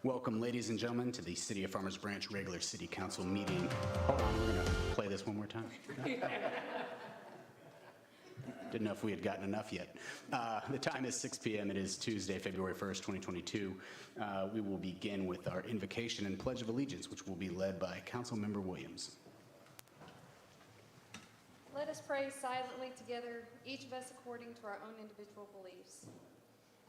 Welcome, ladies and gentlemen, to the City of Farmers Branch regular City Council meeting. Hold on, we're going to play this one more time. Didn't know if we had gotten enough yet. The time is 6 p.m. It is Tuesday, February 1st, 2022. We will begin with our invocation and pledge of allegiance, which will be led by Councilmember Williams. Let us pray silently together, each of us according to our own individual beliefs.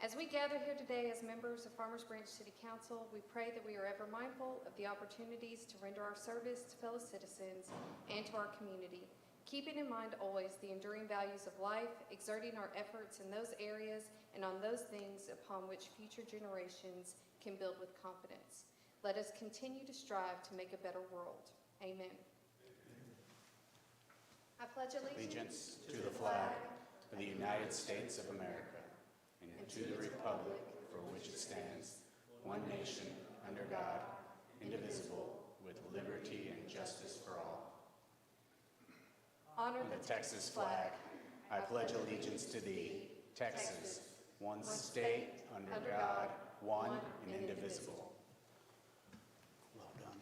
As we gather here today as members of Farmers Branch City Council, we pray that we are ever mindful of the opportunities to render our service to fellow citizens and to our community, keeping in mind always the enduring values of life, exerting our efforts in those areas and on those things upon which future generations can build with confidence. Let us continue to strive to make a better world. Amen. I pledge allegiance To the flag of the United States of America and to the republic for which it stands, one nation, under God, indivisible, with liberty and justice for all. Honor The Texas flag, I pledge allegiance to thee, Texas, one state, under God, one and indivisible. Well done.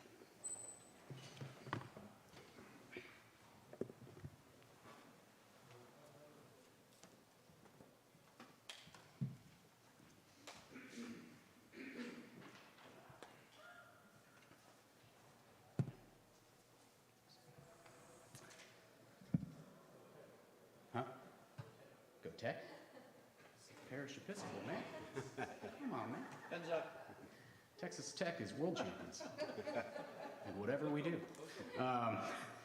Huh? Go Tech? Parish Episcopal, man. Come on, man. Heads up. Texas Tech is world champions. And whatever we do.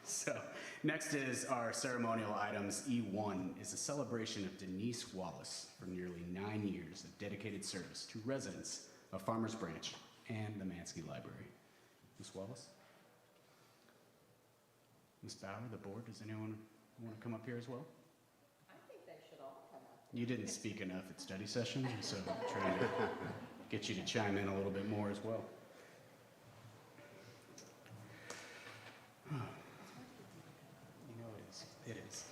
So next is our ceremonial items. E1 is a celebration of Denise Wallace for nearly 9 years of dedicated service to residents of Farmers Branch and the Mansky Library. Ms. Wallace? Ms. Bauer, the board, does anyone want to come up here as well? I think they should all come up. You didn't speak enough at study session, so I'm trying to get you to chime in a little bit more as well. You know it is. It is.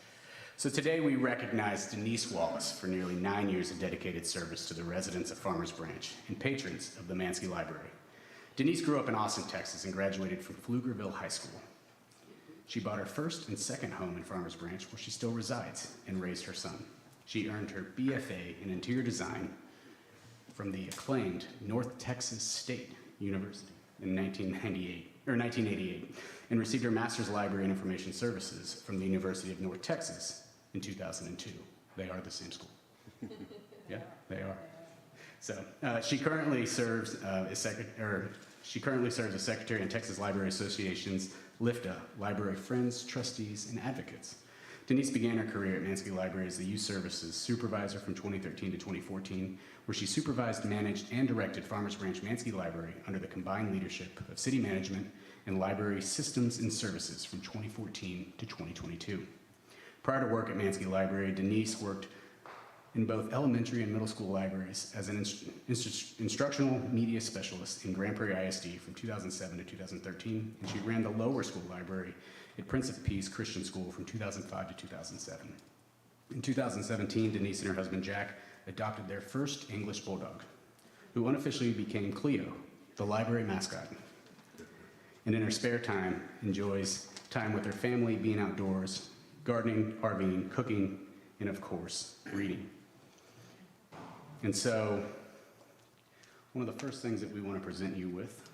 So today we recognize Denise Wallace for nearly 9 years of dedicated service to the residents of Farmers Branch and patrons of the Mansky Library. Denise grew up in Austin, Texas, and graduated from Pflugerville High School. She bought her first and second home in Farmers Branch, where she still resides, and raised her son. She earned her BFA in interior design from the acclaimed North Texas State University in 1988, and received her master's library in information services from the University of North Texas in 2002. They are the same school. Yeah, they are. So she currently serves as secretary in Texas Library Association's LIFTA, Library Friends, Trustees, and Advocates. Denise began her career at Mansky Library as the Youth Services Supervisor from 2013 to 2014, where she supervised, managed, and directed Farmers Branch Mansky Library under the combined leadership of City Management and Library Systems and Services from 2014 to 2022. Prior to work at Mansky Library, Denise worked in both elementary and middle school libraries as an instructional media specialist in Grand Prairie ISD from 2007 to 2013, and she ran the lower school library at Prince of Peace Christian School from 2005 to 2007. In 2017, Denise and her husband Jack adopted their first English bulldog, who unofficially became Cleo, the library mascot, and in her spare time enjoys time with her family, being outdoors, gardening, RVing, cooking, and of course, reading. And so, one of the first things that we want to present you with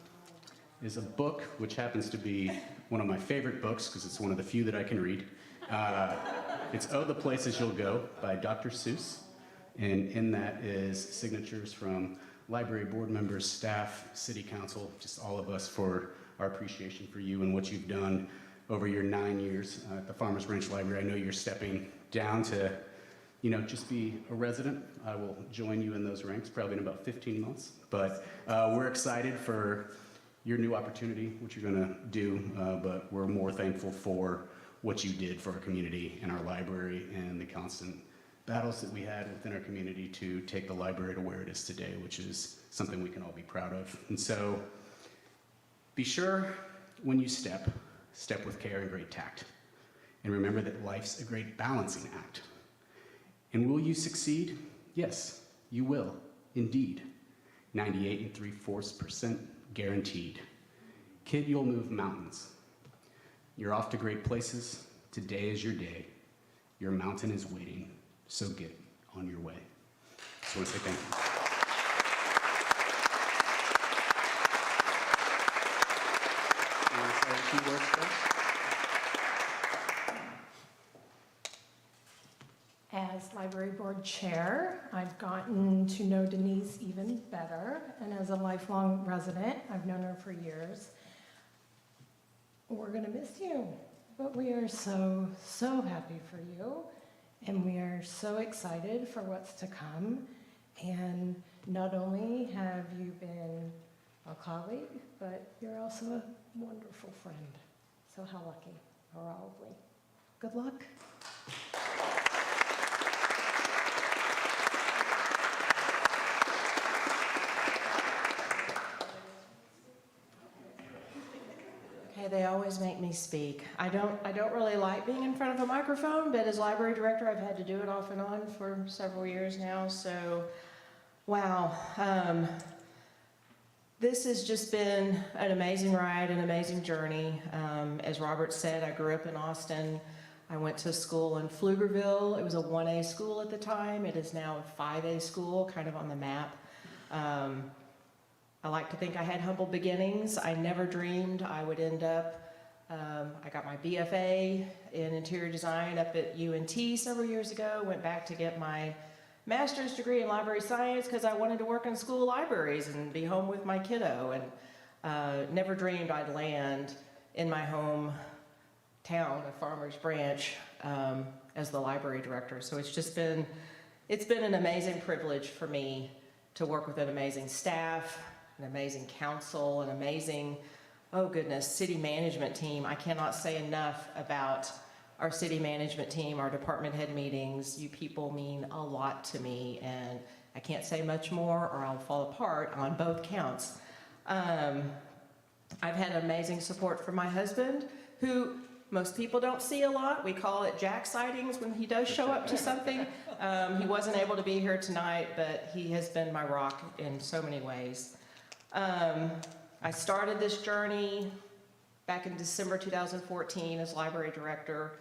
is a book which happens to be one of my favorite books because it's one of the few that I can read. It's Oh, the Places You'll Go by Dr. Seuss. And in that is signatures from library board members, staff, city council, just all of us for our appreciation for you and what you've done over your 9 years at the Farmers Branch Library. I know you're stepping down to just be a resident. I will join you in those ranks probably in about 15 months. But we're excited for your new opportunity, what you're gonna do, but we're more thankful for what you did for our community and our library and the constant battles that we had within our community to take the library to where it is today, which is something we can all be proud of. And so be sure when you step with care and great tact. And remember that life's a great balancing act. And will you succeed? Yes, you will, indeed. 98 3/4% guaranteed. Kid, you'll move mountains. You're off to great places. Today is your day. Your mountain is waiting, so get on your way. Just want to say thank you. You want to say a few words first? As library board chair, I've gotten to know Denise even better, and as a lifelong resident, I've known her for years. We're gonna miss you, but we are so, so happy for you, and we are so excited for what's to come. And not only have you been a colleague, but you're also a wonderful friend. So how lucky are all of we. Good luck. They always make me speak. I don't really like being in front of a microphone, but as library director, I've had to do it off and on for several years now. So, wow. This has just been an amazing ride, an amazing journey. As Robert said, I grew up in Austin. I went to school in Pflugerville. It was a 1A school at the time. It is now a 5A school, kind of on the map. I like to think I had humble beginnings. I never dreamed I would end up, I got my BFA in interior design up at UNT several years ago, went back to get my master's degree in library science because I wanted to work in school libraries and be home with my kiddo, and never dreamed I'd land in my home town of Farmers Branch as the library director. So it's been an amazing privilege for me to work with an amazing staff, an amazing council, an amazing, oh goodness, city management team. I cannot say enough about our city management team, our department head meetings. You people mean a lot to me, and I can't say much more or I'll fall apart on both counts. I've had amazing support from my husband, who most people don't see a lot. We call it Jack sightings when he does show up to something. He wasn't able to be here tonight, but he has been my rock in so many ways. I started this journey back in December 2014 as library director,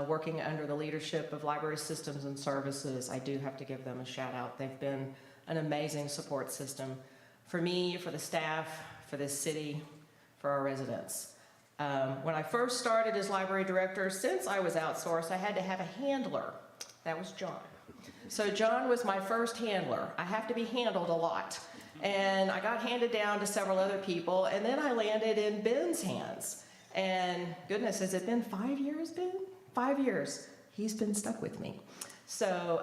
working under the leadership of Library Systems and Services. I do have to give them a shout out. They've been an amazing support system for me, for the staff, for this city, for our residents. When I first started as library director, since I was outsourced, I had to have a handler. That was John. So John was my first handler. I have to be handled a lot. And I got handed down to several other people, and then I landed in Ben's hands. And goodness, has it been 5 years, Ben? 5 years. He's been stuck with me. So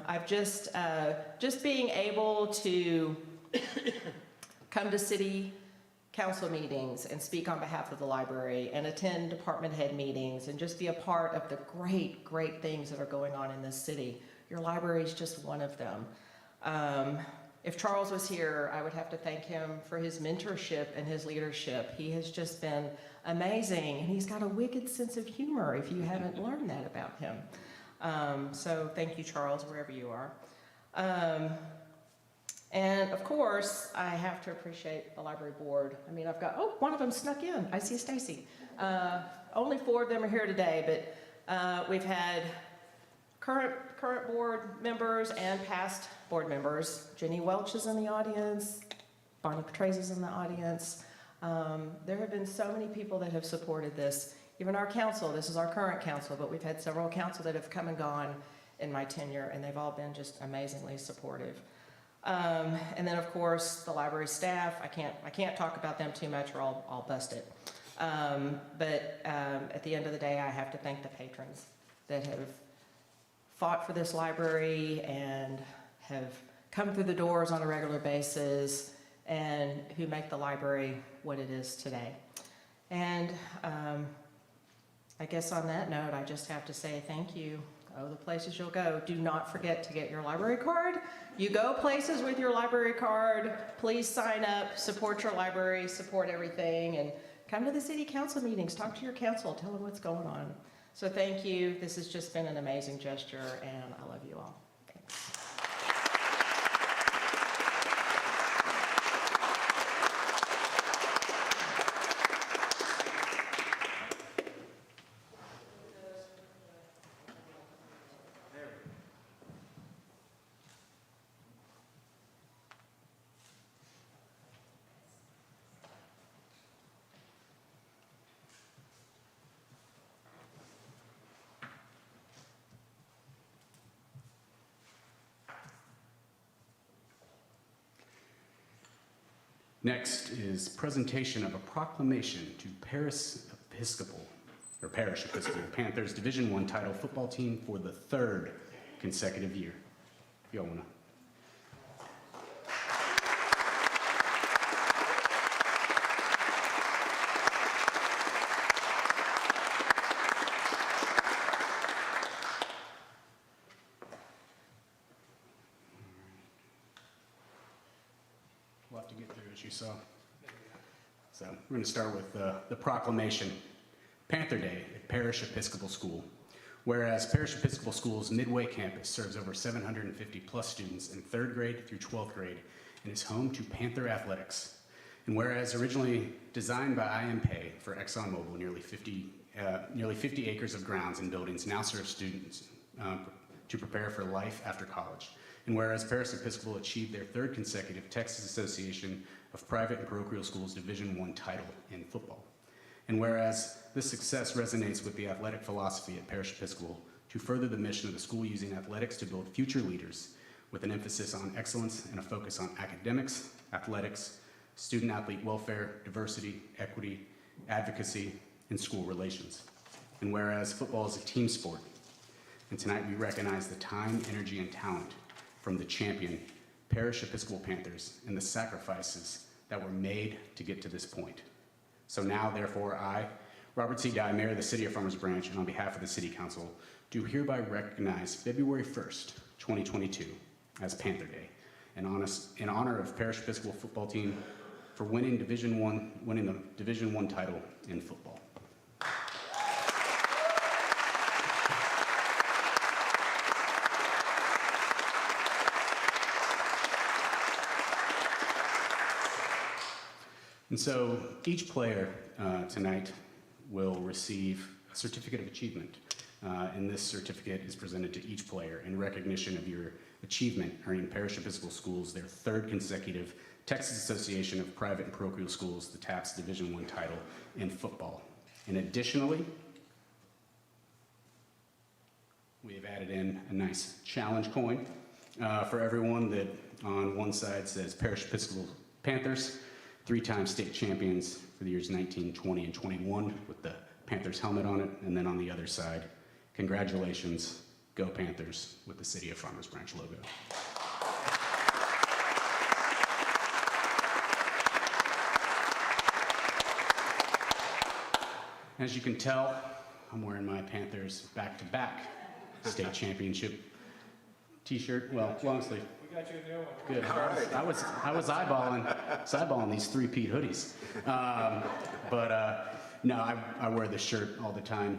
I've just being able to come to city council meetings and speak on behalf of the library and attend department head meetings and just be a part of the great, great things that are going on in this city. Your library is just one of them. If Charles was here, I would have to thank him for his mentorship and his leadership. He has just been amazing, and he's got a wicked sense of humor if you haven't learned that about him. So thank you, Charles, wherever you are. And of course, I have to appreciate the library board. I mean, I've got, oh, one of them snuck in. I see Stacy. Only 4 of them are here today, but we've had current board members and past board members. Jenny Welch is in the audience. Bonnie Petraeus is in the audience. There have been so many people that have supported this. Even our council, this is our current council, but we've had several council that have come and gone in my tenure, and they've all been just amazingly supportive. And then of course, the library staff, I can't talk about them too much or I'll bust it. But at the end of the day, I have to thank the patrons that have fought for this library and have come through the doors on a regular basis and who make the library what it is today. And I guess on that note, I just have to say thank you. Oh, the places you'll go. Do not forget to get your library card. You go places with your library card. Please sign up, support your library, support everything, and come to the city council meetings. Talk to your council. Tell them what's going on. So thank you. This has just been an amazing gesture, and I love you all. Thanks. Next is presentation of a proclamation to Parish Episcopal Panthers Division I title football team for the third consecutive year. If y'all wanna. We'll have to get through, as you saw. So we're going to start with the proclamation. Panther Day at Parish Episcopal School. Whereas Parish Episcopal School's Midway campus serves over 750 plus students in 3rd grade through 12th grade and is home to Panther athletics. And whereas originally designed by IMPay for ExxonMobil, nearly 50 acres of grounds and buildings now serve students to prepare for life after college. And whereas Parish Episcopal achieved their 3rd consecutive Texas Association of Private and Parochial Schools Division I title in football. And whereas this success resonates with the athletic philosophy at Parish Episcopal to further the mission of the school using athletics to build future leaders with an emphasis on excellence and a focus on academics, athletics, student-athlete welfare, diversity, equity, advocacy, and school relations. And whereas football is a team sport, and tonight we recognize the time, energy, and talent from the champion Parish Episcopal Panthers and the sacrifices that were made to get to this point. So now, therefore, I, Robert C. Dye, Mayor of the City of Farmers Branch, and on behalf of the City Council, do hereby recognize February 1st, 2022 as Panther Day in honor of Parish Episcopal football team for winning the Division I title in football. And so each player tonight will receive a certificate of achievement. And this certificate is presented to each player in recognition of your achievement earning Parish Episcopal Schools their 3rd consecutive Texas Association of Private and Parochial Schools, the TAPS Division I title in football. And additionally, we have added in a nice challenge coin for everyone that on one side says Parish Episcopal Panthers, 3-time state champions for the years 19, 20, and 21 with the Panthers helmet on it. And then on the other side, congratulations, go Panthers, with the City of Farmers Branch logo. As you can tell, I'm wearing my Panthers back-to-back state championship t-shirt. Well, long sleeve. We got you a new one. Good. All right. I was eyeballing these 3-peat hoodies. No, I wear this shirt all the time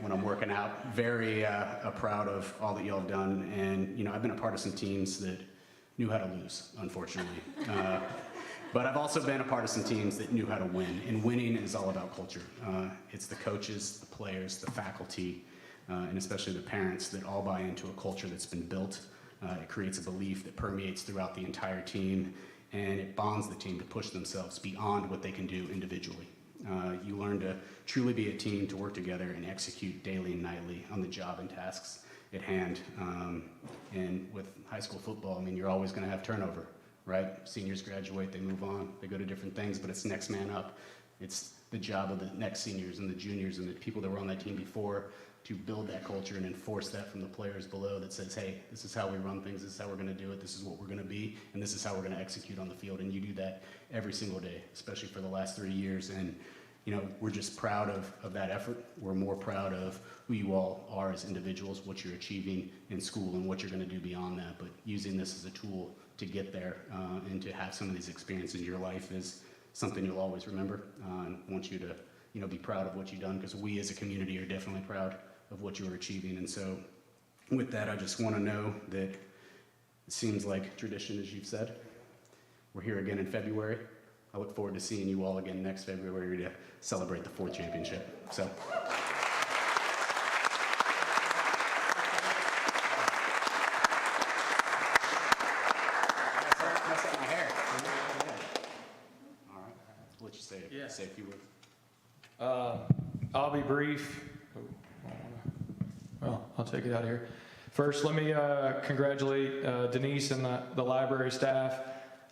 when I'm working out. Very proud of all that y'all have done. And, you know, I've been a part of some teams that knew how to lose, unfortunately. But I've also been a part of some teams that knew how to win. And winning is all about culture. It's the coaches, the players, the faculty, and especially the parents that all buy into a culture that's been built. It creates a belief that permeates throughout the entire team, and it bonds the team to push themselves beyond what they can do individually. You learn to truly be a team, to work together and execute daily and nightly on the job and tasks at hand. And with high school football, I mean, you're always going to have turnover, right? Seniors graduate, they move on, they go to different things, but it's next man up. It's the job of the next seniors and the juniors and the people that were on that team before to build that culture and enforce that from the players below that says, hey, this is how we run things, this is how we're going to do it, this is what we're going to be, and this is how we're going to execute on the field. And you do that every single day, especially for the last 3 years. And you know, we're just proud of that effort. We're more proud of who you all are as individuals, what you're achieving in school and what you're going to do beyond that. But using this as a tool to get there and to have some of these experiences in your life is something you'll always remember. And want you to, you know, be proud of what you've done, because we as a community are definitely proud of what you're achieving. And so with that, I just want to know that it seems like tradition, as you've said. We're here again in February. I look forward to seeing you all again next February to celebrate the 4th championship. So. Mess up my hair. All right. I'll let you say it. Yeah. Say a few words. I'll be brief. Well, I'll take it out of here. First, let me congratulate Denise and the library staff.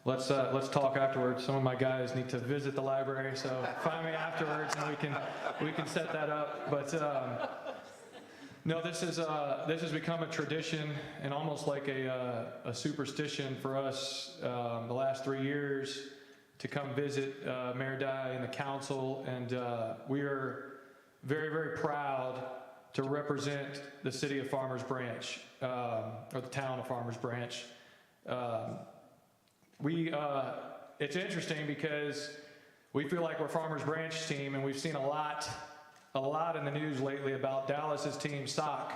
let's talk afterwards. Some of my guys need to visit the library, so find me afterwards and we can set that up. But no, this has become a tradition and almost like a superstition for us the last 3 years to come visit Mayor Dye and the council, and we are very, very proud to represent the city of Farmers Branch, or the town of Farmers Branch. It's interesting because we feel like we're Farmers Branch team, and we've seen a lot in the news lately about Dallas's team SOC.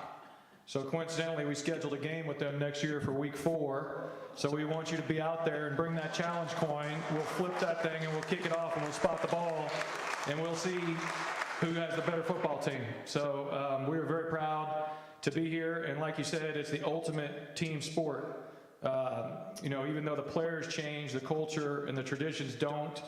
So coincidentally, we scheduled a game with them next year for week 4. So we want you to be out there and bring that challenge coin. We'll flip that thing and we'll kick it off and we'll spot the ball and we'll see who has the better football team. So we are very proud to be here. And like you said, it's the ultimate team sport. You know, even though the players change, the culture and the traditions don't.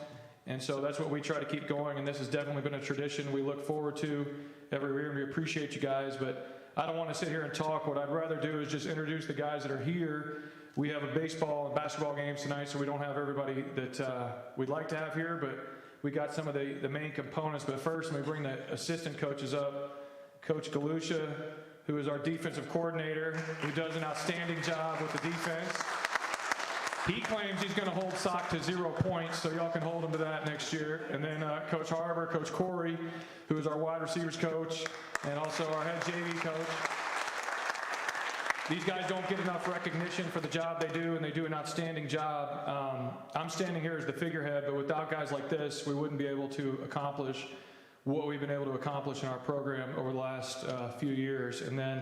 And so that's what we try to keep going, and this has definitely been a tradition we look forward to every year, and we appreciate you guys. But I don't want to sit here and talk. What I'd rather do is just introduce the guys that are here. We have a baseball and basketball games tonight, so we don't have everybody that we'd like to have here, but we got some of the main components. But first, let me bring the assistant coaches up. Coach Galusha, who is our defensive coordinator, who does an outstanding job with the defense. He claims he's going to hold SOC to 0 points, so y'all can hold him to that next year. And then Coach Harbor, Coach Corey, who is our wide receivers coach, and also our head JV coach. These guys don't get enough recognition for the job they do, and they do an outstanding job. I'm standing here as the figurehead, but without guys like this, we wouldn't be able to accomplish what we've been able to accomplish in our program over the last few years. And then,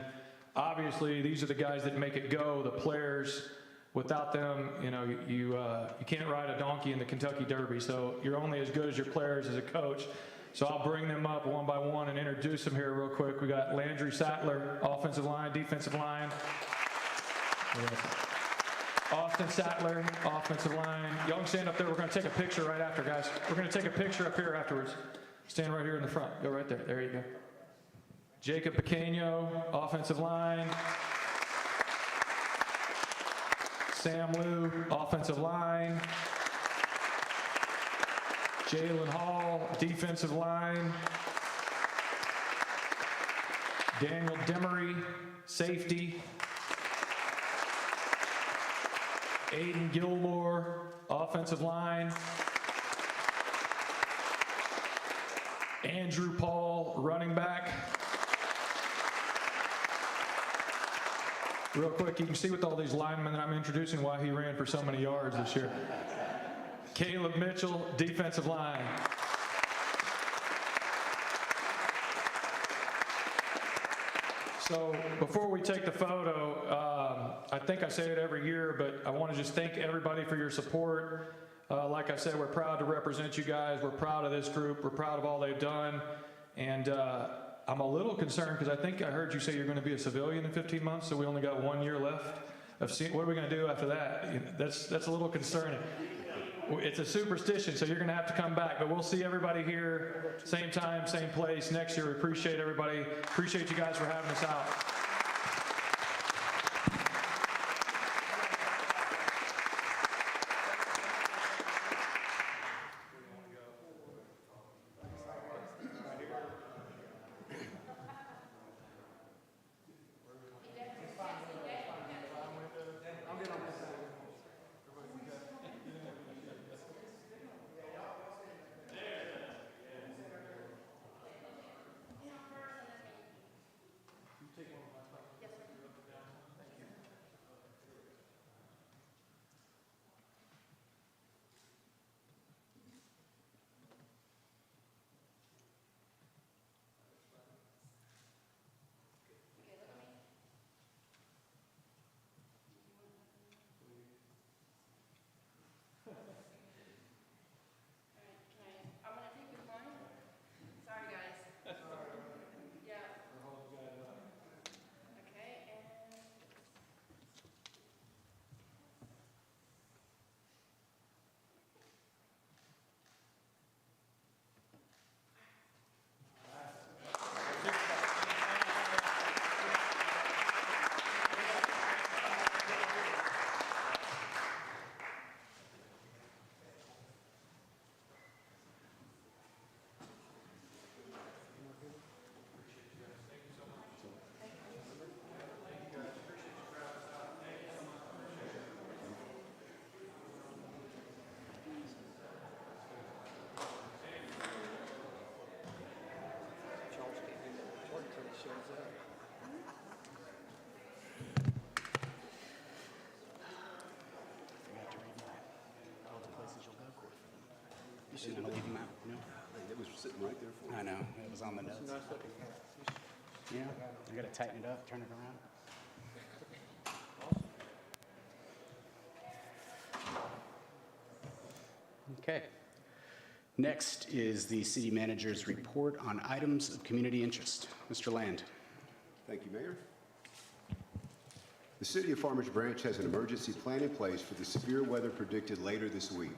obviously, these are the guys that make it go, the players. Without them, you know, you can't ride a donkey in the Kentucky Derby. So you're only as good as your players as a coach. So I'll bring them up one by one and introduce them here real quick. We got Landry Sattler, offensive line, defensive line. Austin Sattler, offensive line. Y'all can stand up there. We're going to take a picture right after, guys. We're going to take a picture up here afterwards. Stand right here in the front. Go right there. There you go. Jacob Pequeño, offensive line. Sam Liu, offensive line. Jalen Hall, defensive line. Daniel Demery, safety. Aiden Gilmore, offensive line. Andrew Paul, running back. Real quick, you can see with all these linemen that I'm introducing why he ran for so many yards this year. Caleb Mitchell, defensive line. So before we take the photo, I think I say it every year, but I want to just thank everybody for your support. Like I said, we're proud to represent you guys. We're proud of this group. We're proud of all they've done. And I'm a little concerned because I think I heard you say you're going to be a civilian in 15 months, so we only got 1 year left. What are we going to do after that? That's a little concerning. It's a superstition, so you're going to have to come back. But we'll see everybody here, same time, same place next year. We appreciate everybody. Appreciate you guys for having us out. Take one. Didn't I leave them out? No. It was sitting right there for you. I know, it was on the notes. Yeah, I gotta tighten it up, turn it around. Okay. Next is the city manager's report on items of community interest. Mr. Land. Thank you, Mayor. The City of Farmers Branch has an emergency plan in place for the severe weather predicted later this week.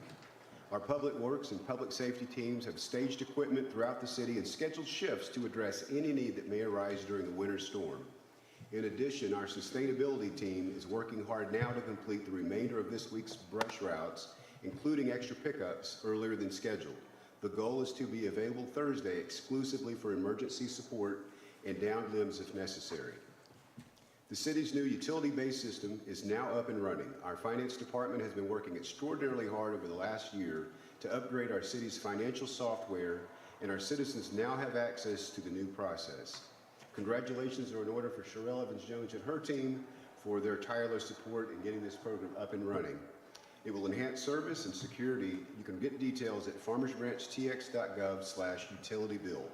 Our public works and public safety teams have staged equipment throughout the city and scheduled shifts to address any need that may arise during the winter storm. In addition, our sustainability team is working hard now to complete the remainder of this week's brush routes, including extra pickups earlier than scheduled. The goal is to be available Thursday exclusively for emergency support and downed limbs if necessary. The city's new utility-based system is now up and running. Our finance department has been working extraordinarily hard over the last year to upgrade our city's financial software, and our citizens now have access to the new process. Congratulations are in order for Sherelle Evans-Jones and her team for their tireless support in getting this program up and running. It will enhance service and security. You can get details at farmersbranchtx.gov/utility-bill.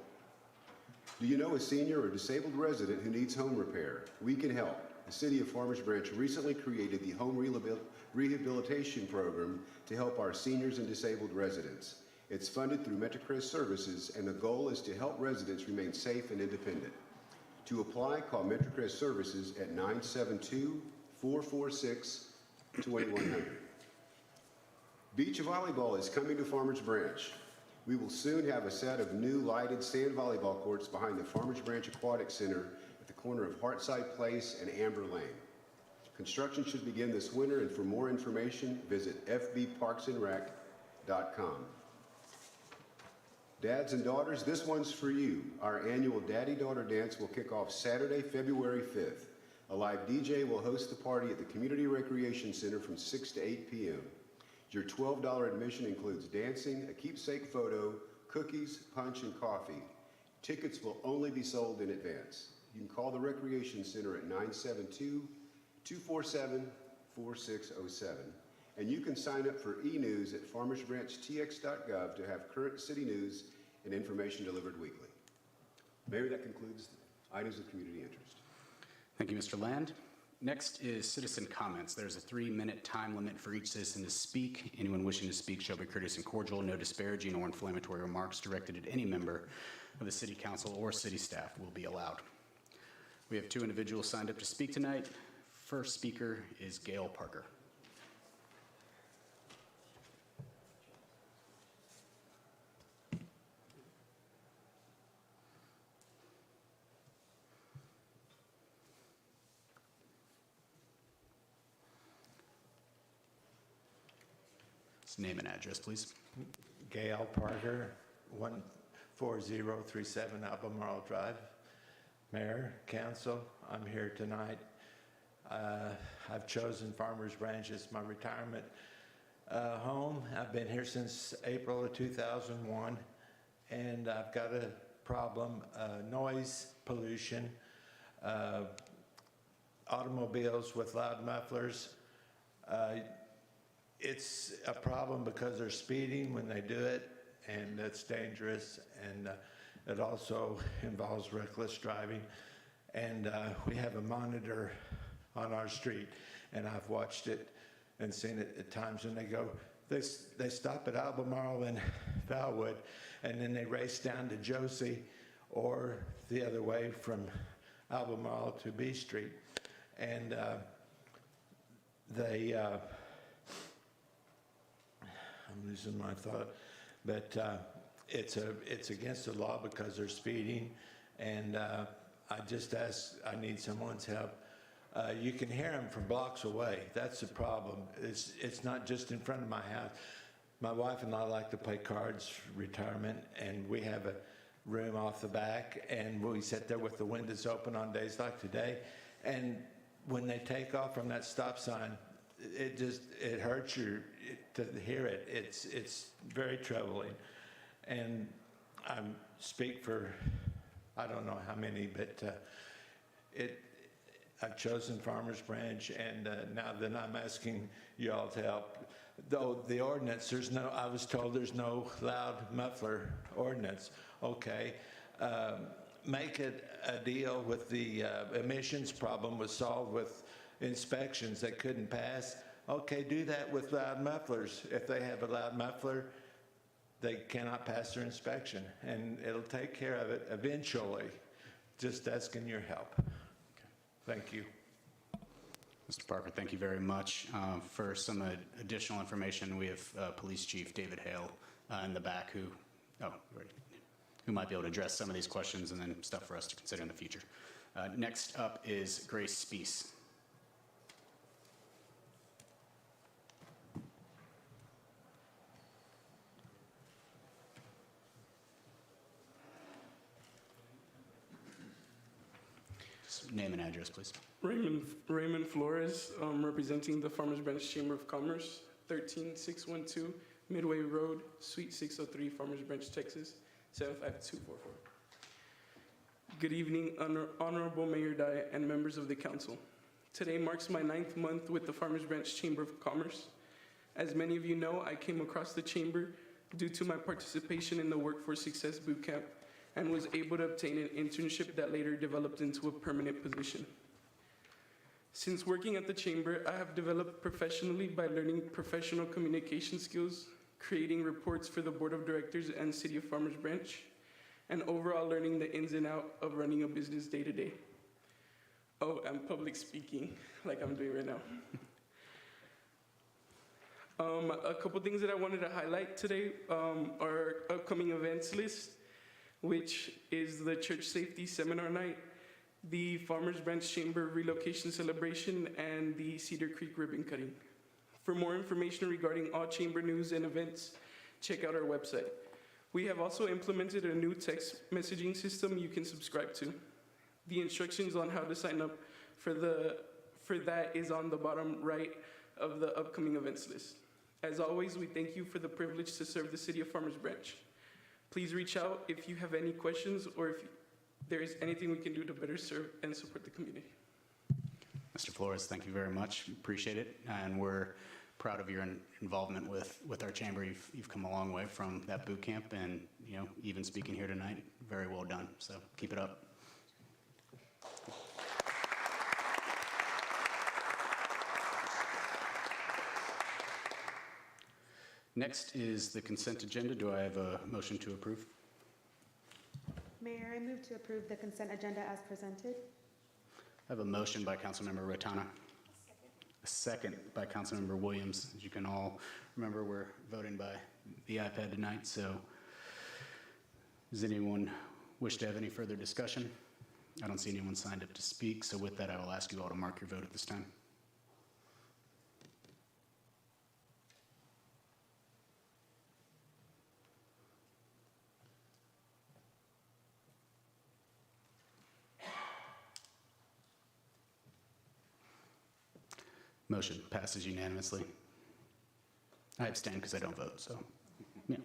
Do you know a senior or disabled resident who needs home repair? We can help. The City of Farmers Branch recently created the Home Rehabilitation Program to help our seniors and disabled residents. It's funded through Metrocrest Services, and the goal is to help residents remain safe and independent. To apply, call Metrocrest Services at 972-446-2100. Beach volleyball is coming to Farmers Branch. We will soon have a set of new lighted sand volleyball courts behind the Farmers Branch Aquatic Center at the corner of Hartside Place and Amber Lane. Construction should begin this winter, and for more information, visit fbparksandrec.com. Dads and daughters, this one's for you. Our annual Daddy-Daughter Dance will kick off Saturday, February 5th. A live DJ will host the party at the Community Recreation Center from 6 to 8 p.m. Your $12 admission includes dancing, a keepsake photo, cookies, punch, and coffee. Tickets will only be sold in advance. You can call the Recreation Center at 972-247-4607. And you can sign up for e-news at farmersbranchtx.gov to have current city news and information delivered weekly. Mayor, that concludes items of community interest. Thank you, Mr. Land. Next is citizen comments. There's a 3-minute time limit for each citizen to speak. Anyone wishing to speak shall be courteous and cordial. No disparaging or inflammatory remarks directed at any member of the city council or city staff will be allowed. We have 2 individuals signed up to speak tonight. First speaker is Gail Parker. Name and address, please. Gail Parker, 14037 Albemarle Drive. Mayor, council, I'm here tonight. I've chosen Farmers Branch as my retirement home. I've been here since April of 2001, and I've got a problem, noise pollution, automobiles with loud mufflers. It's a problem because they're speeding when they do it, and that's dangerous, and it also involves reckless driving. And we have a monitor on our street, and I've watched it and seen it at times when they go, they stop at Albemarle and Valwood, and then they race down to Josie or the other way from Albemarle to B Street. And I'm losing my thought, but it's against the law because they're speeding, and I just ask, I need someone's help. You can hear them from blocks away. That's the problem. It's not just in front of my house. My wife and I like to play cards for retirement, and we have a room off the back, and we sit there with the windows open on days like today, and when they take off from that stop sign, it hurts you to hear it. It's very troubling. And I speak for, I don't know how many, but I've chosen Farmers Branch, and now that I'm asking you all to help, though the ordinance, I was told there's no loud muffler ordinance. Okay. Make it a deal with the emissions problem was solved with inspections that couldn't pass. Okay, do that with loud mufflers. If they have a loud muffler, they cannot pass their inspection, and it'll take care of it eventually. Just asking your help. Thank you. Mr. Parker, thank you very much. For some additional information, we have Police Chief David Hale in the back who might be able to address some of these questions and then stuff for us to consider in the future. Next up is Grace Spees. Name and address, please. Raymond Flores, representing the Farmers Branch Chamber of Commerce, 13612 Midway Road, Suite 603, Farmers Branch, Texas, 75244. Good evening, Honorable Mayor Dye and members of the council. Today marks my 9th month with the Farmers Branch Chamber of Commerce. As many of you know, I came across the chamber due to my participation in the Workforce Success Bootcamp and was able to obtain an internship that later developed into a permanent position. Since working at the chamber, I have developed professionally by learning professional communication skills, creating reports for the board of directors and City of Farmers Branch, and overall learning the ins and outs of running a business day to day. Oh, and public speaking, like I'm doing right now. A couple things that I wanted to highlight today are upcoming events list, which is the Church Safety Seminar Night, the Farmers Branch Chamber Relocation Celebration, and the Cedar Creek Ribbon Cutting. For more information regarding all chamber news and events, check out our website. We have also implemented a new text messaging system you can subscribe to. The instructions on how to sign up for that is on the bottom right of the upcoming events list. As always, we thank you for the privilege to serve the City of Farmers Branch. Please reach out if you have any questions or if there is anything we can do to better serve and support the community. Mr. Flores, thank you very much. Appreciate it. And we're proud of your involvement with our chamber. You've come a long way from that boot camp and, even speaking here tonight, very well done. So keep it up. Next is the consent agenda. Do I have a motion to approve? Mayor, I move to approve the consent agenda as presented. I have a motion by Councilmember Rotana. A second by Councilmember Williams. As you can all remember, we're voting by the iPad tonight, so does anyone wish to have any further discussion? I don't see anyone signed up to speak, so with that, I will ask you all to mark your vote at this time. Motion passes unanimously. I abstain because I don't vote, so, yeah.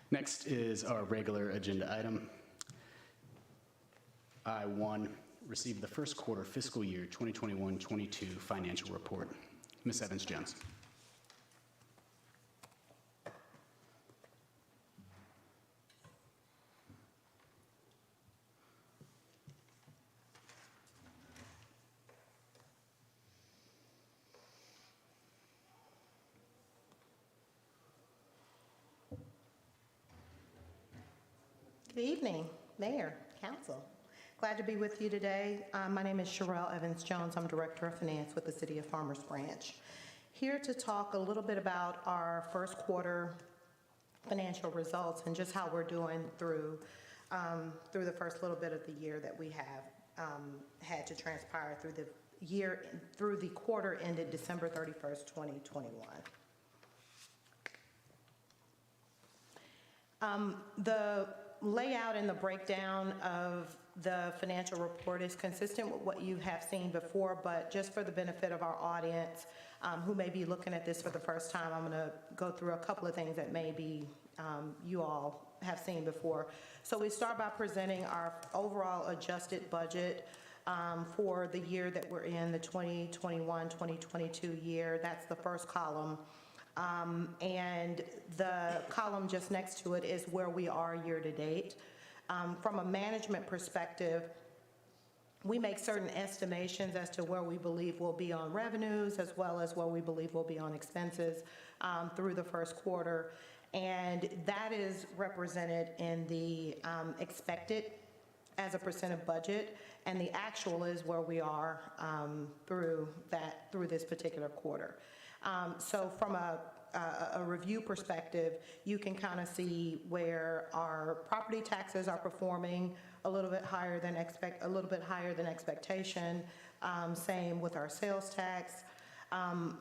Next is our regular agenda item. I-1, receive the first quarter fiscal year 2021-22 financial report. Ms. Evans-Jones. Good evening, Mayor, Council. Glad to be with you today. My name is Sherelle Evans-Jones. I'm Director of Finance with the City of Farmers Branch. Here to talk a little bit about our first quarter financial results and just how we're doing through the first little bit of the year that we have had to transpire through the quarter ended December 31st, 2021. The layout and the breakdown of the financial report is consistent with what you have seen before, but just for the benefit of our audience who may be looking at this for the first time, I'm going to go through a couple of things that maybe you all have seen before. So we start by presenting our overall adjusted budget for the year that we're in, the 2021-2022 year. That's the first column. And the column just next to it is where we are year-to-date. From a management perspective, we make certain estimations as to where we believe we'll be on revenues as well as where we believe we'll be on expenses through the first quarter. And that is represented in the expected as a percent of budget, and the actual is where we are through this particular quarter. So from a review perspective, you can kind of see where our property taxes are performing a little bit higher than expectation. Same with our sales tax. From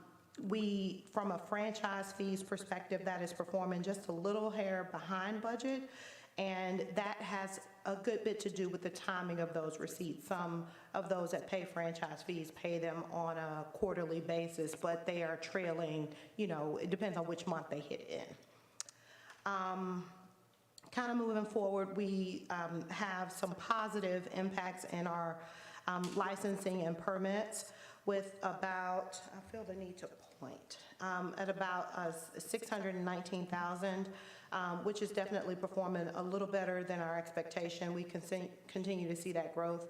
a franchise fees perspective, that is performing just a little hair behind budget, and that has a good bit to do with the timing of those receipts. Some of those that pay franchise fees pay them on a quarterly basis, but they are trailing, it depends on which month they hit in. Kind of moving forward, we have some positive impacts in our licensing and permits with about, I feel the need to point, at about 619,000, which is definitely performing a little better than our expectation. We continue to see that growth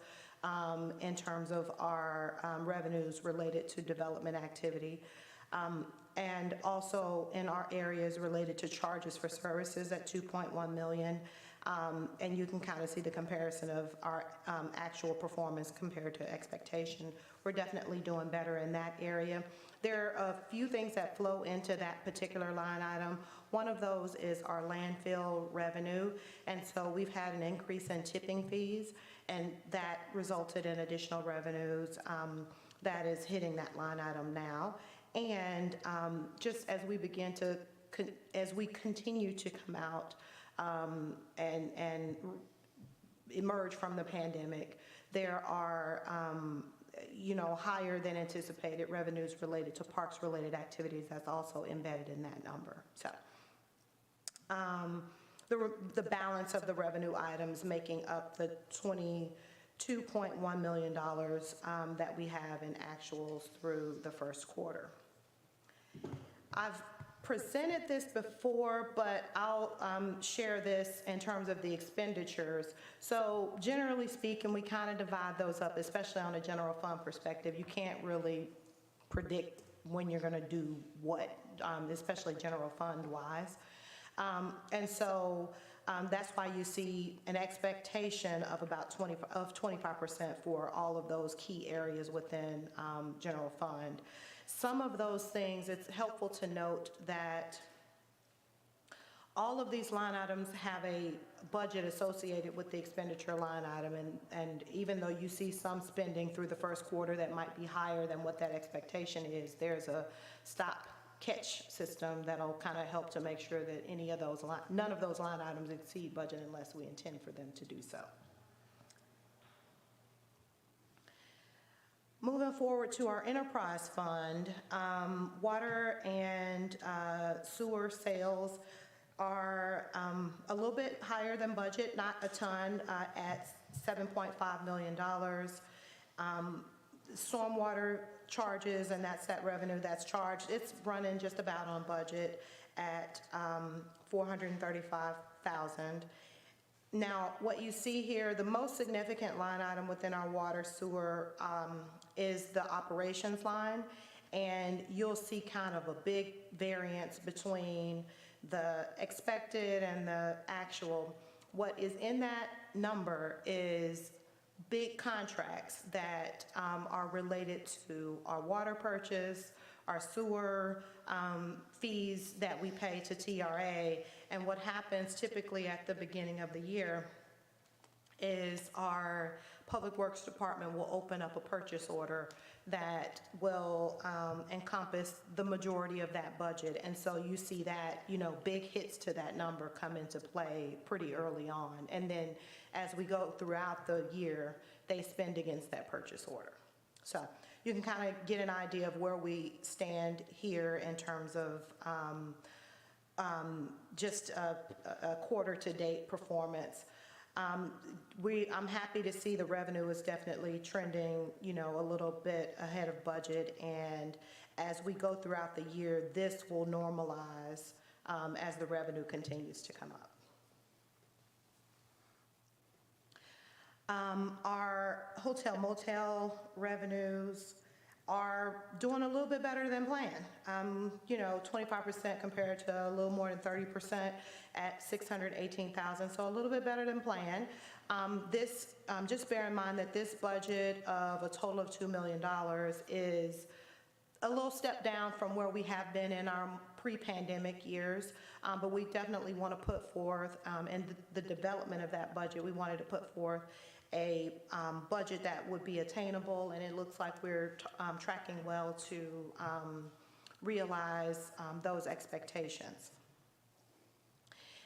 in terms of our revenues related to development activity. And also in our areas related to charges for services at 2.1 million. And you can kind of see the comparison of our actual performance compared to expectation. We're definitely doing better in that area. There are a few things that flow into that particular line item. One of those is our landfill revenue. And so we've had an increase in tipping fees, and that resulted in additional revenues that is hitting that line item now. And just as we begin to, as we continue to come out and emerge from the pandemic, there are, higher than anticipated revenues related to parks-related activities that's also embedded in that number. So the balance of the revenue items making up the $22.1 million that we have in actuals through the first quarter. I've presented this before, but I'll share this in terms of the expenditures. So generally speaking, we kind of divide those up, especially on a general fund perspective. You can't really predict when you're going to do what, especially general fund wise. And so that's why you see an expectation of about 25% for all of those key areas within general fund. Some of those things, it's helpful to note that all of these line items have a budget associated with the expenditure line item, and even though you see some spending through the first quarter that might be higher than what that expectation is, there's a stop-catch system that'll kind of help to make sure that none of those line items exceed budget unless we intend for them to do so. Moving forward to our enterprise fund, water and sewer sales are a little bit higher than budget, not a ton, at $7.5 million. Stormwater charges, and that's that revenue that's charged, it's running just about on budget at $435,000. Now, what you see here, the most significant line item within our water sewer is the operations line, and you'll see kind of a big variance between the expected and the actual. What is in that number is big contracts that are related to our water purchase, our sewer fees that we pay to TRA. And what happens typically at the beginning of the year is our Public Works Department will open up a purchase order that will encompass the majority of that budget. And so you see that, big hits to that number come into play pretty early on. And then as we go throughout the year, they spend against that purchase order. So you can kind of get an idea of where we stand here in terms of just a quarter-to-date performance. I'm happy to see the revenue is definitely trending, a little bit ahead of budget. And as we go throughout the year, this will normalize as the revenue continues to come up. Our hotel motel revenues are doing a little bit better than planned. 25% compared to a little more than 30% at $618,000, so a little bit better than planned. Just bear in mind that this budget of a total of $2 million is a little step down from where we have been in our pre-pandemic years, but we definitely want to put forth, in the development of that budget, we wanted to put forth a budget that would be attainable, and it looks like we're tracking well to realize those expectations.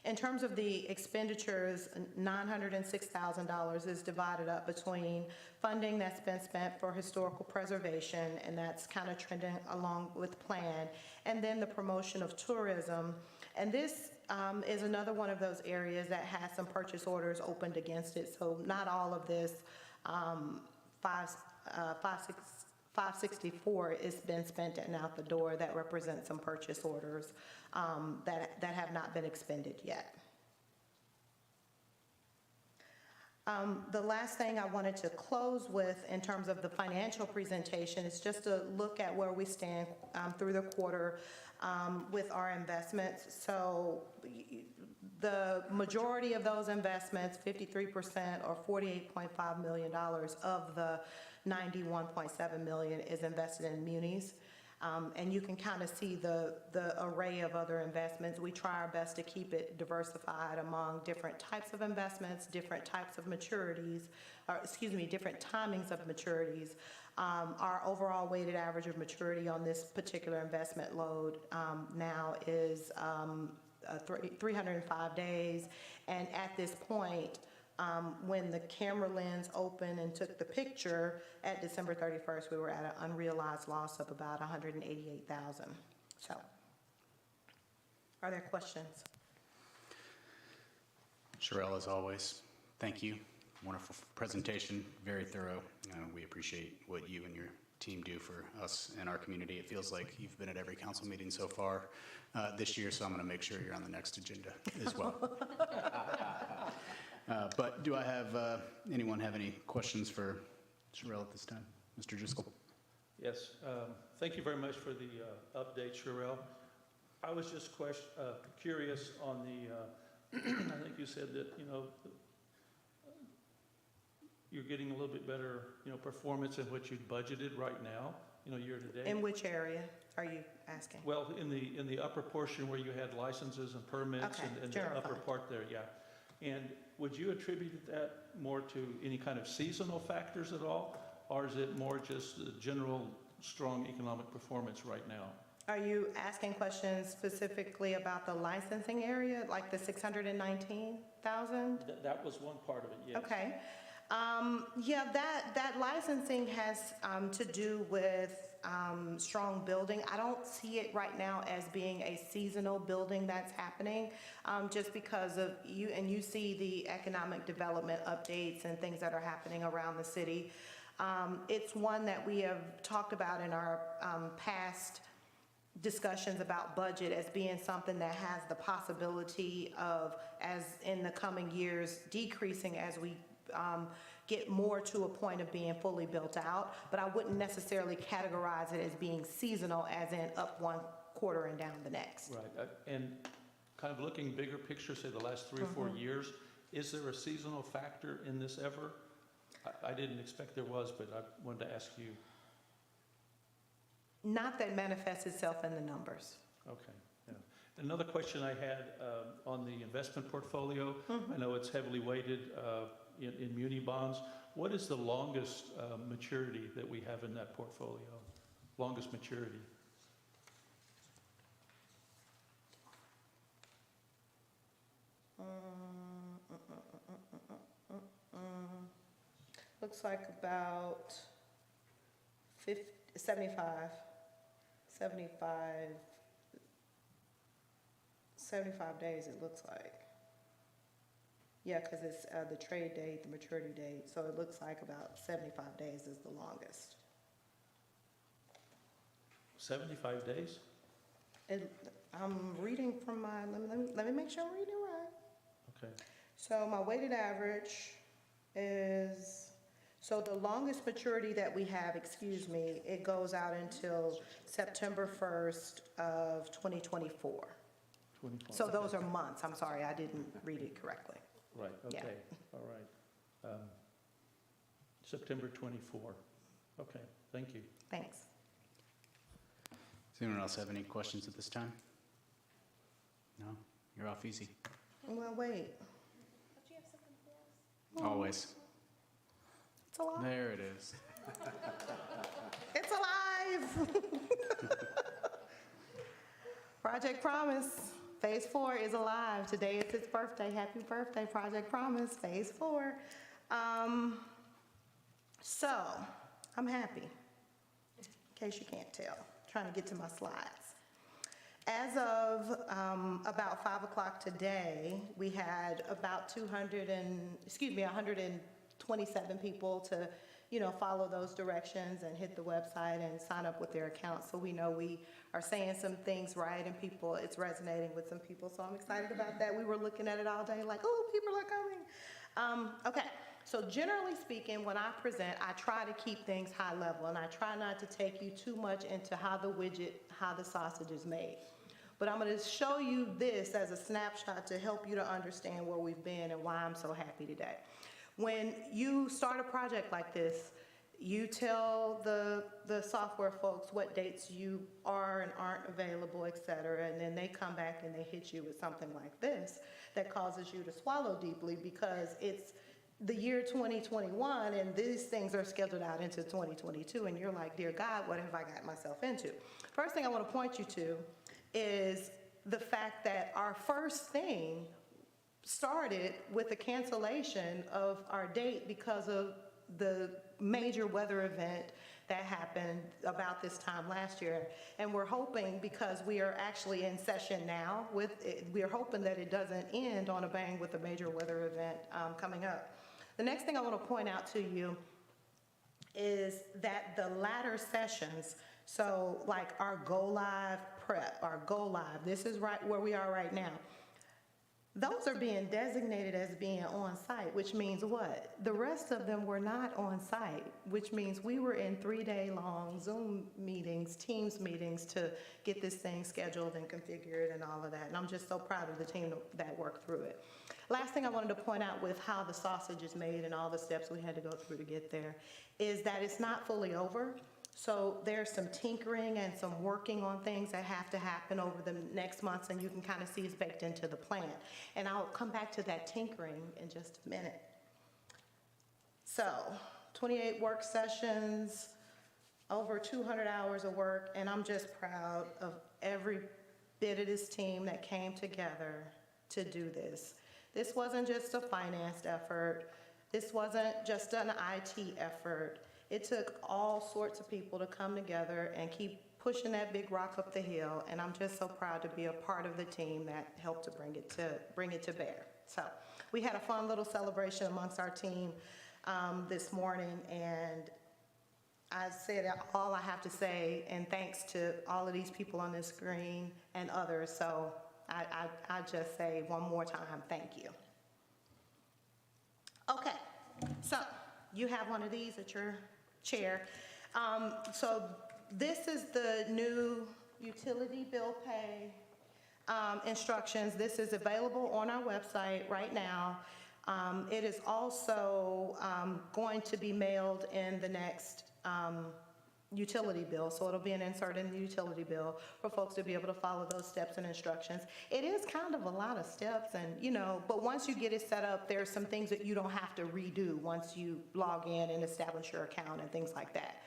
In terms of the expenditures, $906,000 is divided up between funding that's been spent for historical preservation, and that's kind of trending along with plan, and then the promotion of tourism. And this is another one of those areas that has some purchase orders opened against it. So not all of this 564 has been spent and out the door. That represents some purchase orders that have not been expended yet. The last thing I wanted to close with in terms of the financial presentation is just to look at where we stand through the quarter with our investments. So the majority of those investments, 53% or $48.5 million of the $91.7 million is invested in munis. And you can kind of see the array of other investments. We try our best to keep it diversified among different types of investments, different types of maturities, different timings of maturities. Our overall weighted average of maturity on this particular investment load now is 305 days. And at this point, when the camera lens opened and took the picture at December 31st, we were at an unrealized loss of about $188,000. So, are there questions? Sherelle, as always, thank you. Wonderful presentation, very thorough. We appreciate what you and your team do for us and our community. It feels like you've been at every council meeting so far this year, so I'm going to make sure you're on the next agenda as well. But do I have, anyone have any questions for Sherelle at this time? Mr. Driscoll? Yes, thank you very much for the update, Sherelle. I was just curious on the, I think you said that, you're getting a little bit better, performance in what you budgeted right now, year to date. In which area are you asking? Well, in the upper portion where you had licenses and permits, Okay, and the general upper fund. part there, yeah. And would you attribute that more to any kind of seasonal factors at all? Or is it more just the general strong economic performance right now? Are you asking questions specifically about the licensing area, like the 619,000? That was one part of it, yes. Okay. Yeah, that licensing has to do with strong building. I don't see it right now as being a seasonal building that's happening, just because of you see the economic development updates and things that are happening around the city. It's one that we have talked about in our past discussions about budget as being something that has the possibility of, as in the coming years, decreasing as we get more to a point of being fully built out, but I wouldn't necessarily categorize it as being seasonal, as in up one quarter and down the next. Right, and kind of looking bigger picture, say the last 3 or 4 years, is there a seasonal factor in this ever? I didn't expect there was, but I wanted to ask you. Not that manifests itself in the numbers. Okay, yeah. Another question I had on the investment portfolio, I know it's heavily weighted in muni bonds. What is the longest maturity that we have in that portfolio? Longest maturity? Looks like about 75 days, it looks like. Yeah, because it's the trade date, the maturity date, so it looks like about 75 days is the longest. 75 days? I'm reading from my, let me make sure I'm reading it right. Okay. So my weighted average is, so the longest maturity that we have, it goes out until September 1st of 2024. 24. So those are months, I'm sorry, I didn't read it correctly. Right, Yeah. okay, all right. September 24. Okay, thank you. Thanks. Does anyone else have any questions at this time? No? You're off easy. Well, wait, Don't you have something for us? Always. it's alive. There it is. It's alive. Project Promise, Phase 4 is alive. Today is its birthday. Happy birthday, Project Promise, Phase 4. So, I'm happy, in case you can't tell. Trying to get to my slides. As of about 5 o'clock today, we had about 127 people to, follow those directions and hit the website and sign up with their accounts. So we know we are saying some things right and it's resonating with some people. So I'm excited about that. We were looking at it all day like, oh, people are coming. Okay, so generally speaking, when I present, I try to keep things high level and I try not to take you too much into how the sausage is made. But I'm going to show you this as a snapshot to help you to understand where we've been and why I'm so happy today. When you start a project like this, you tell the software folks what dates you are and aren't available, et cetera, and then they come back and they hit you with something like this that causes you to swallow deeply because it's the year 2021 and these things are scheduled out into 2022 and you're like, dear God, what have I got myself into? First thing I want to point you to is the fact that our first thing started with a cancellation of our date because of the major weather event that happened about this time last year. And we're hoping, because we are actually in session now, we're hoping that it doesn't end on a bang with a major weather event coming up. The next thing I want to point out to you is that the latter sessions, so like our go live prep, our go live, this is right where we are right now. Those are being designated as being on site, which means what? The rest of them were not on site, which means we were in 3-day-long Zoom meetings, Teams meetings to get this thing scheduled and configured and all of that. And I'm just so proud of the team that worked through it. Last thing I wanted to point out with how the sausage is made and all the steps we had to go through to get there is that it's not fully over. So there's some tinkering and some working on things that have to happen over the next months, and you can kind of see it's baked into the plan. And I'll come back to that tinkering in just a minute. So 28 work sessions, over 200 hours of work, and I'm just proud of every bit of this team that came together to do this. This wasn't just a finance effort. This wasn't just an IT effort. It took all sorts of people to come together and keep pushing that big rock up the hill, and I'm just so proud to be a part of the team that helped to bring it to bear. So we had a fun little celebration amongst our team this morning, and I said all I have to say, and thanks to all of these people on this screen and others. So I just say one more time, thank you. Okay, so you have one of these at your chair. So this is the new utility bill pay instructions. This is available on our website right now. It is also going to be mailed in the next utility bill, so it'll be an insert in the utility bill for folks to be able to follow those steps and instructions. It is kind of a lot of steps, and but once you get it set up, there's some things that you don't have to redo once you log in and establish your account and things like that.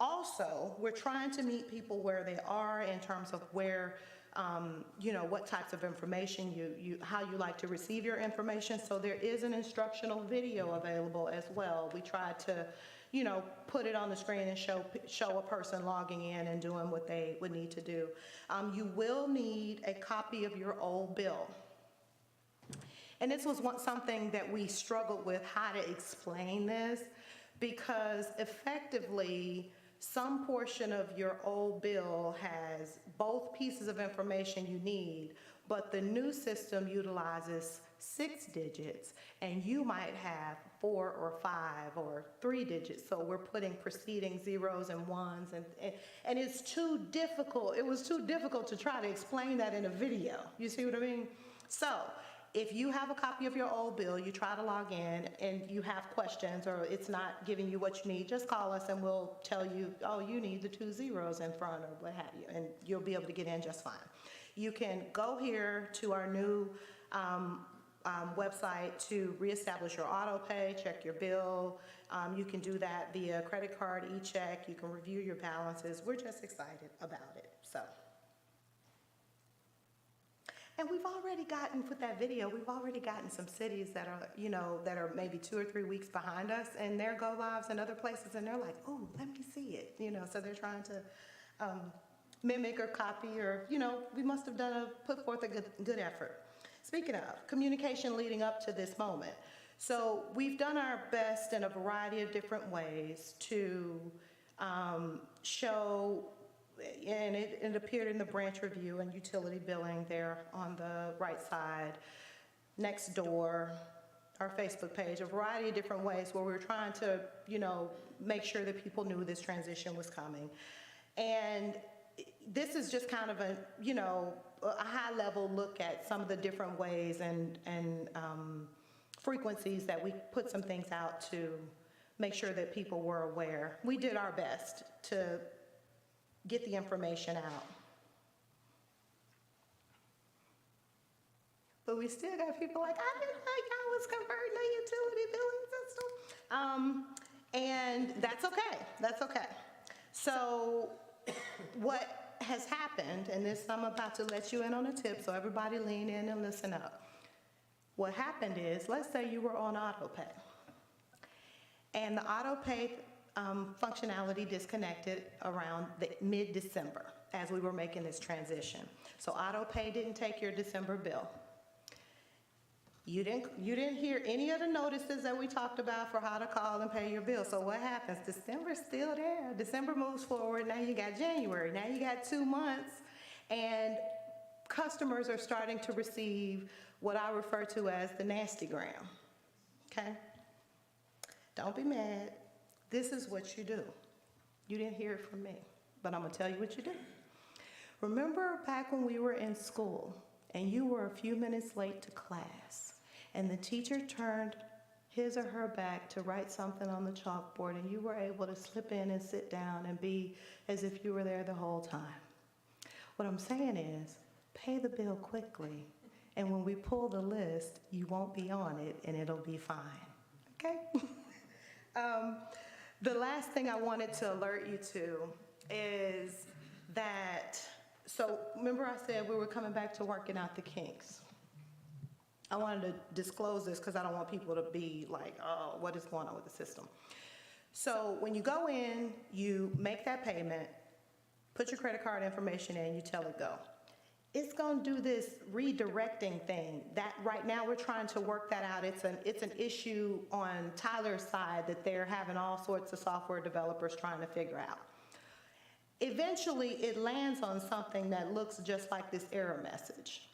Also, we're trying to meet people where they are in terms of where what types of information how you like to receive your information. So there is an instructional video available as well. We tried to put it on the screen and show a person logging in and doing what they would need to do. You will need a copy of your old bill. And this was something that we struggled with, how to explain this, because effectively, some portion of your old bill has both pieces of information you need, but the new system utilizes 6 digits, and you might have 4 or 5 or 3 digits. So we're putting preceding zeros and ones, and it's too difficult. It was too difficult to try to explain that in a video. You see what I mean? So if you have a copy of your old bill, you try to log in and you have questions or it's not giving you what you need, just call us and we'll tell you, oh, you need the 2 zeros in front or what have you, and you'll be able to get in just fine. You can go here to our new website to reestablish your auto pay, check your bill. You can do that via credit card, e-check. You can review your balances. We're just excited about it. So. And we've already gotten, with that video, we've already gotten some cities that are, you know, that are maybe 2 or 3 weeks behind us and their go lives in other places, and they're like, oh, let me see it, you know, so they're trying to mimic or copy, or, you know, we must have put forth a good effort. Speaking of communication leading up to this moment, so we've done our best in a variety of different ways to show. And it appeared in the branch review and utility billing there on the right side, next door, our Facebook page, a variety of different ways where we were trying to, you know, make sure that people knew this transition was coming. And this is just kind of a, you know, a high level look at some of the different ways and frequencies that we put some things out to make sure that people were aware. We did our best to get the information out. But we still got people like, I didn't know y'all was converting the utility billing system. And that's okay, that's okay. So what has happened, and this I'm about to let you in on a tip, so everybody lean in and listen up. What happened is, let's say you were on auto pay, and the auto pay functionality disconnected around the mid-December as we were making this transition. So auto pay didn't take your December bill. You didn't hear any of the notices that we talked about for how to call and pay your bill. So what happens? December's still there. December moves forward. Now you got January. Now you got 2 months. And customers are starting to receive what I refer to as the nasty gram. Okay? Don't be mad. This is what you do. You didn't hear it from me, but I'm gonna tell you what you do. Remember back when we were in school and you were a few minutes late to class and the teacher turned his or her back to write something on the chalkboard and you were able to slip in and sit down and be as if you were there the whole time. What I'm saying is, pay the bill quickly, and when we pull the list, you won't be on it and it'll be fine, okay? The last thing I wanted to alert you to is that, so remember I said we were coming back to working out the kinks. I wanted to disclose this because I don't want people to be like, oh, what is going on with the system? So when you go in, you make that payment, put your credit card information in, you tell it go. It's going to do this redirecting thing. That right now we're trying to work that out. It's an issue on Tyler's side that they're having all sorts of software developers trying to figure out. Eventually, it lands on something that looks just like this error message.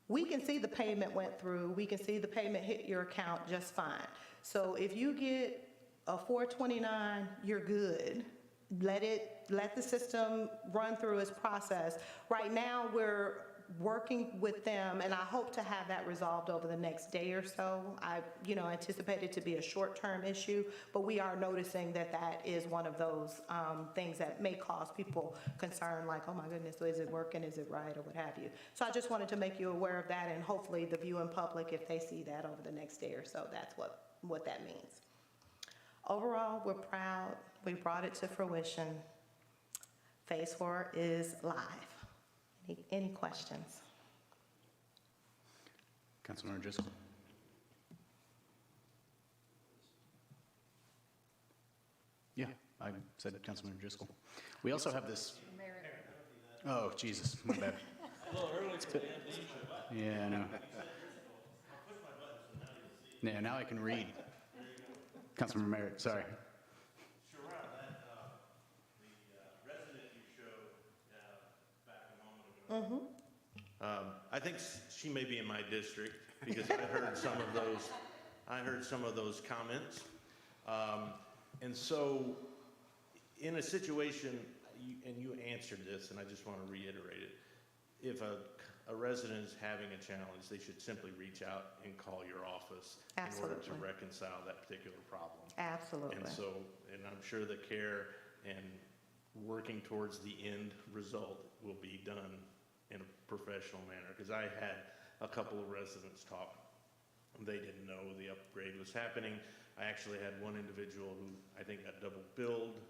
We can see the payment went through. We can see the payment hit your account just fine. So if you get a 429, you're good. Let the system run through its process. Right now, we're working with them, and I hope to have that resolved over the next day or so. I, anticipate it to be a short-term issue, but we are noticing that that is one of those things that may cause people concern, like, oh my goodness, is it working, is it right, or what have you. So I just wanted to make you aware of that, and hopefully the viewing public, if they see that over the next day or so, that's what that means. Overall, we're proud. We brought it to fruition. Phase 4 is live. Any questions? Councilmember Driscoll. Yeah, I said Councilmember Driscoll. We also have this. Oh, Jesus, my bad. A little early for the amnesia. Yeah, I know. Yeah, now I can read. Councilmember Merritt, sorry. Sure, that, the resident you showed back a moment ago. I think she may be in my district because I heard some of those comments. And so in a situation, and you answered this, and I just want to reiterate it, if a resident is having a challenge, they should simply reach out and call your office in order to Absolutely. reconcile that particular problem. Absolutely. And so, and I'm sure the care and working towards the end result will be done in a professional manner. Because I had a couple of residents talk. They didn't know the upgrade was happening. I actually had one individual who I think got double billed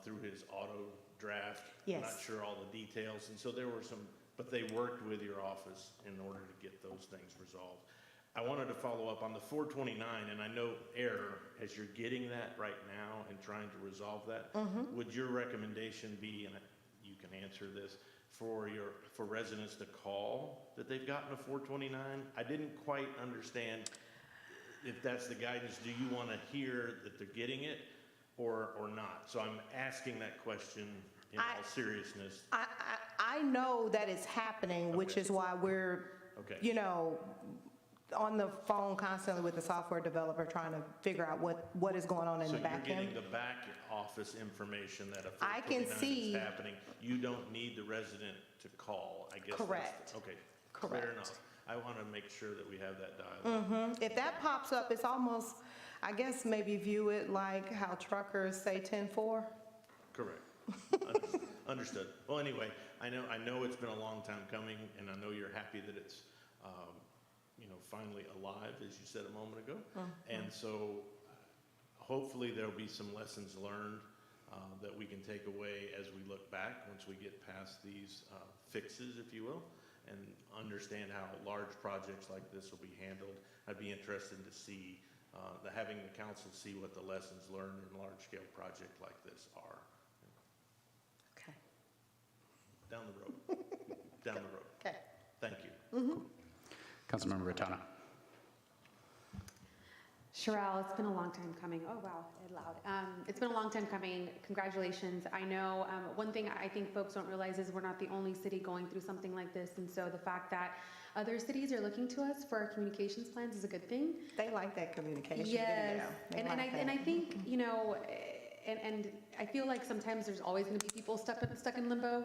through his auto draft. Yes. I'm not sure all the details. And so there were some, but they worked with your office in order to get those things resolved. I wanted to follow up on the 429, and I know error, as you're getting that right now and trying to resolve that, would your recommendation be, and you can answer this, for residents to call that they've gotten a 429? I didn't quite understand if that's the guidance. Do you want to hear that they're getting it or not? So I'm asking that question in all seriousness. I know that it's happening, which Okay. is why we're, Okay. you know, on the phone constantly with the software developer trying to figure out what is going on in So the you're back getting end. the back office information that a I can 429 see- is happening. You don't need the resident to call, I guess. Correct. Okay, Correct. fair enough. I want to make sure that we have that dialogue. If that pops up, it's almost, I guess maybe view it like how truckers say 10-4. Correct. Understood. Well, anyway, I know it's been a long time coming, and I know you're happy that it's, finally alive, as you said a moment ago. And so hopefully there'll be some lessons learned that we can take away as we look back once we get past these fixes, if you will, and understand how large projects like this will be handled. I'd be interested to see, having the council see what the lessons learned in a large-scale project like this are. Okay. Down the road. Down the road. Okay. Thank you. Councilmember Ratana. Sherelle, it's been a long time coming. Oh, wow, loud. It's been a long time coming. Congratulations. I know one thing I think folks don't realize is we're not the only city going through something like this. And so the fact that other cities are looking to us for our communications plans is a good thing. They like that communication Yes. video. They And like I that. think, and I feel like sometimes there's always going to be people stuck in limbo.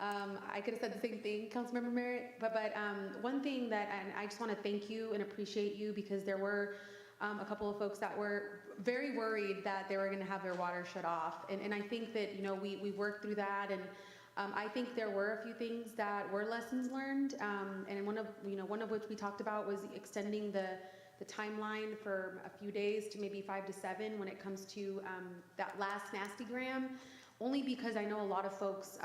I could have said the same thing, Councilmember Merritt, but one thing that, and I just want to thank you and appreciate you, because there were a couple of folks that were very worried that they were going to have their water shut off. And I think that, we worked through that, and I think there were a few things that were lessons learned. And one of which we talked about was extending the timeline for a few days to maybe 5 to 7 when it comes to that last nasty gram. Only because I know a lot of folks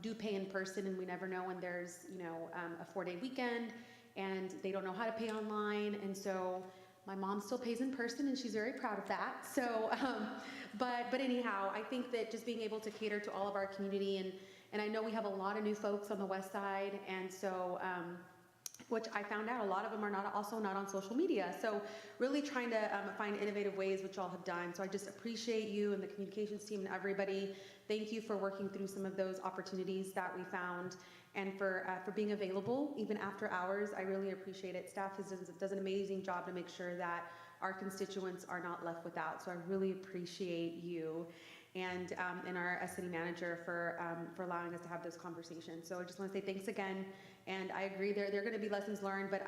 do pay in person, and we never know when there's, a 4-day weekend and they don't know how to pay online. And so my mom still pays in person, and she's very proud of that. So, but anyhow, I think that just being able to cater to all of our community, and I know we have a lot of new folks on the west side, and so, which I found out a lot of them are also not on social media. So really trying to find innovative ways, which y'all have done. So I just appreciate you and the communications team and everybody. Thank you for working through some of those opportunities that we found, and for being available even after hours. I really appreciate it. Staff does an amazing job to make sure that our constituents are not left without. So I really appreciate you. And our city manager for allowing us to have this conversation. So I just want to say thanks again. And I agree, there are going to be lessons learned, but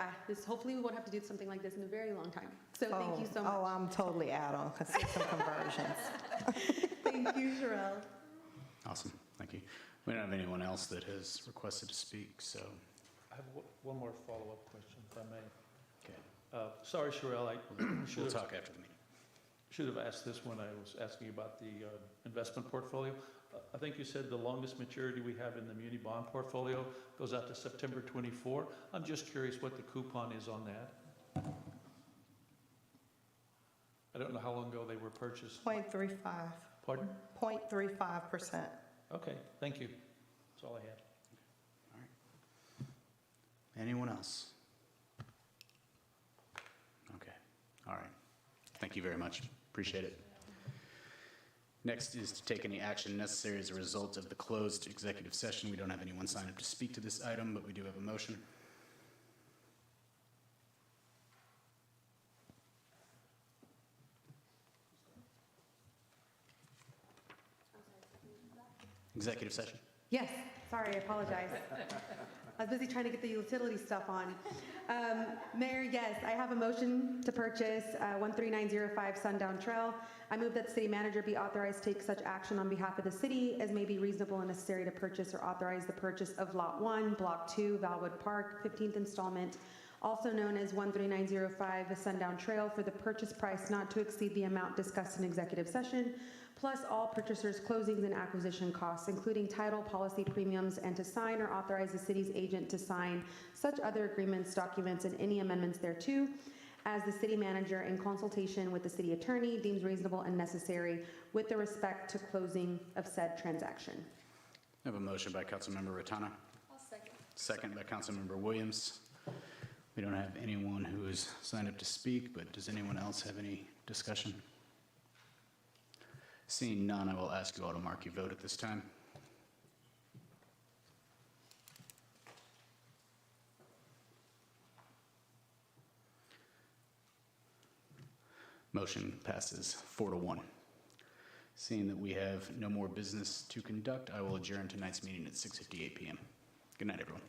hopefully we won't have to do something like this in a very long time. So thank you so much. Oh, I'm totally out on consistent conversions. Thank you, Sherelle. Awesome, thank you. We don't have anyone else that has requested to speak, so. I have one more follow-up question, if I may. Okay. Sorry, Sherelle, I should We'll have talk after the meeting. asked this when I was asking about the investment portfolio. I think you said the longest maturity we have in the muni bond portfolio goes out to September 24. I'm just curious what the coupon is on that. I don't know how long ago they were purchased. 0.35. Pardon? 0.35%. Okay, thank you. That's all I had. All right. Anyone else? Okay. you very much. Appreciate it. Next is to take any action necessary as a result of the closed executive session. We don't have anyone signed up to speak to this item, but we do have a motion. Executive session. Yes, sorry, I apologize. I was busy trying to get the utility stuff on. Mayor, yes, I have a motion to purchase 13905 Sundown Trail. I move that the city manager be authorized to take such action on behalf of the city as may be reasonable and necessary to purchase or authorize the purchase of Lot 1, Block 2, Valwood Park, 15th installment, also known as 13905 Sundown Trail, for the purchase price not to exceed the amount discussed in executive session, plus all purchasers' closings and acquisition costs, including title, policy premiums, and to sign or authorize the city's agent to sign such other agreements, documents, and any amendments thereto, as the city manager, in consultation with the city attorney, deems reasonable and necessary with the respect to closing of said transaction. I have a motion by Councilmember Ratana. I'll second. Second by Councilmember Williams. We don't have anyone who is signed up to speak, but does anyone else have any discussion? Seeing none, I will ask you all to mark your vote at this time. Motion passes 4-1. Seeing that we have no more business to conduct, I will adjourn tonight's meeting at 6:58 p.m. Good night, everyone.